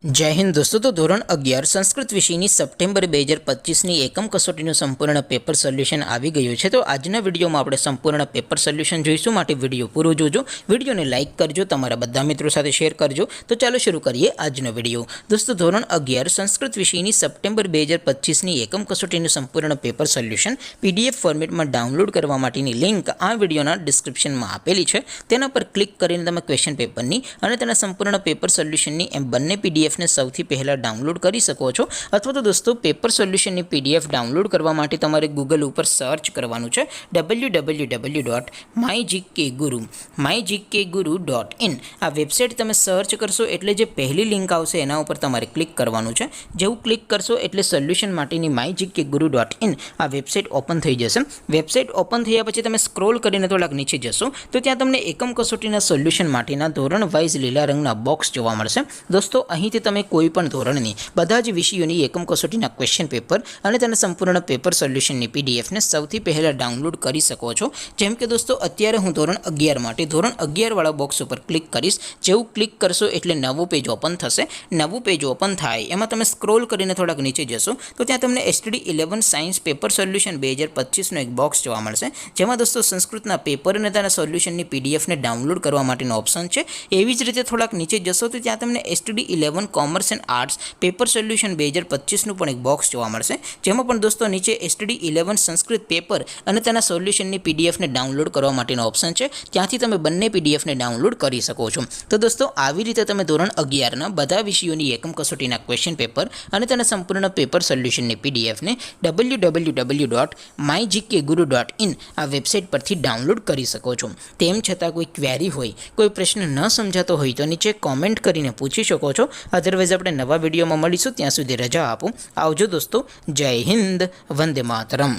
जय हिंद दोस्तों। तो ધોરણ 11 સંસ્કૃત વિષયની સપ્ટેમ્બર 2025ની એકમ કસોટીનું સંપૂર્ણ પેપર સોલ્યુશન આવી ગયું છે। તો આજના વિડીયોમાં આપણે સંપૂર્ણ પેપર સોલ્યુશન જોઈશું, માટે વિડીયો પૂરો જોજો, વિડીયોને લાઇક કરજો, તમારા બધા મિત્રો સાથે શેર કરજો। તો ચાલો શરૂ કરીએ આજનો વિડીયો। દોસ્તો ધોરણ 11 સંસ્કૃત વિષયની સપ્ટેમ્બર 2025ની એકમ કસોટીનું સંપૂર્ણ પેપર સોલ્યુશન PDF ફોર્મેટમાં ડાઉનલોડ કરવા માટેની લિંક આ વિડીયોના ડિસ્ક્રિપ્શનમાં આપેલી છે। તેના પર ક્લિક કરીને તમે ક્વેશ્ચન પેપરની અને તેના સંપૂર્ણ પેપર સોલ્યુશનની એમ બંને PDF ने સૌથી પહેલા ડાઉનલોડ કરી શકો છો। અથવા તો દોસ્તો પેપર સોલ્યુશનની PDF ડાઉનલોડ કરવા માટે તમારે ગૂગલ ઉપર સર્ચ કરવાનું છે www.mygkguru.in। આ વેબસાઇટ તમે સર્ચ કરશો એટલે જે પહેલી લિંક આવશે એના ઉપર તમારે ક્લિક કરવાનું છે। જેવું ક્લિક કરશો એટલે સોલ્યુશન માટેની mygkguru.in આ વેબસાઇટ ઓપન થઈ જશે। વેબસાઇટ ઓપન થયા પછી તમે સ્ક્રોલ કરીને થોડાક નીચે જશો તો ત્યાં તમને એકમ કસોટીના સોલ્યુશન માટેના ધોરણ વાઇઝ લીલા રંગના બોક્સ જોવા મળશે। દોસ્તો અહીંથી તમે કોઈપણ ધોરણની બધા જ વિષયોની એકમ કસોટીના ક્વેશ્ચન પેપર અને તેના સંપૂર્ણ પેપર સોલ્યુશનની PDF ને સૌથી પહેલા ડાઉનલોડ કરી શકો છો। જેમ કે દોસ્તો અત્યારે હું ધોરણ 11 માટે ધોરણ 11 વાળા બોક્સ ઉપર ક્લિક કરીશ। જેવું ક્લિક કરશો એટલે નવું પેજ ઓપન થશે। નવું પેજ ઓપન થાય એમાં તમે સ્ક્રોલ કરીને થોડાક નીચે જશો તો ત્યાં તમને STD11 સાયન્સ પેપર સોલ્યુશન 2025નો એક બોક્સ જોવા મળશે, જેમાં દોસ્તો સંસ્કૃતના પેપર અને તેના સોલ્યુશનની PDF ને ડાઉનલોડ કરવા માટેનો ઓપ્શન છે। એવી જ રીતે થોડાક નીચે જશો તો ત્યાં તમને STD11 commerce and arts paper solution 2025નું પણ એક બોક્સ જોવા મળશે, જેમાં પણ દોસ્તો નીચે STD11 સંસ્કૃત પેપર અને તેના સોલ્યુશનની PDF ને ડાઉનલોડ કરવા માટેનો ઓપ્શન છે। ત્યાંથી તમે બંને PDF ને ડાઉનલોડ કરી શકો છો। તો દોસ્તો આવી રીતે તમે ધોરણ 11ના બધા વિષયોની એકમ કસોટીના ક્વેશ્ચન પેપર અને તેના સંપૂર્ણ પેપર સોલ્યુશનની PDF ને www.mygkguru.in આ વેબસાઇટ પરથી ડાઉનલોડ કરી શકો છો। તેમ છતાં કોઈ ક્વેરી હોય, કોઈ પ્રશ્ન ન સમજાતો હોય તો નીચે કોમેન્ટ કરીને પૂછી શકો છો। અધરવાઇઝ આપણે નવા વિડીયોમાં મળીશું, ત્યાં સુધી રજા આપો। આવજો દોસ્તો, જય હિન્દ, વંદે માતરમ।